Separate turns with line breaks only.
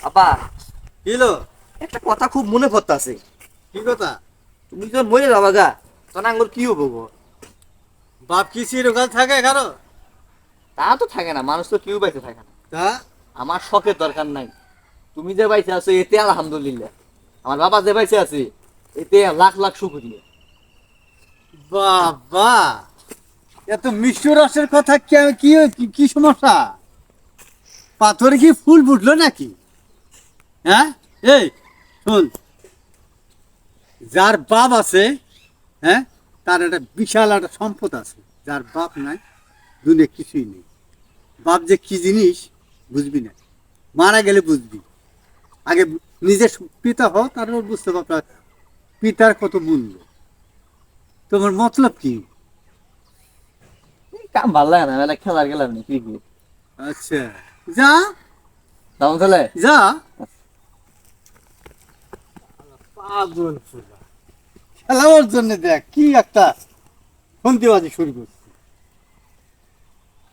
আপা,
কিলো
একটা কথা খুব মনে পড়তাছে।
কি কথা?
তুমি যখন মরে যাবা গা, তখন আঙ্গুর কি হবো গো?
বাপ কি চিরকাল থাকে কারো?
তা তো থাকে না, মানুষ তো কেউ বাইসে থাকে না।
তা
আমার শখের দরকার নাই। তুমি যে বাইসে আছো এতে আলহামদুলিল্লাহ। আমার বাবা যে বাইসে আছে এতে লাখ লাখ শুকরিয়া।
বাবা, এত মিষ্টি রসের কথা কি কি কি সমস্যা? পাথরে কি ফুল ফুটলো নাকি? হ্যাঁ, এই শোন, যার বাপ আছে, হ্যাঁ, তার একটা বিশাল একটা সম্পদ আছে। যার বাপ নাই, দুনিয়া কিছুই নেই। বাপ যে কি জিনিস বুঝবি না, মারা গেলে বুঝবি। আগে নিজের পিতা হও, তারপর বুঝতে পারবা পিতার কত মূল্য। তোমার মতলব কি?
এই কাম ভাল লাগে না, বেলা খেলার গেলাম না কি কি
আচ্ছা, যা
দাম চলে।
যা। পাগল সোজা। খেলাবার জন্য দেখ কি একটা ফন্দিবাজি শুরু করছে।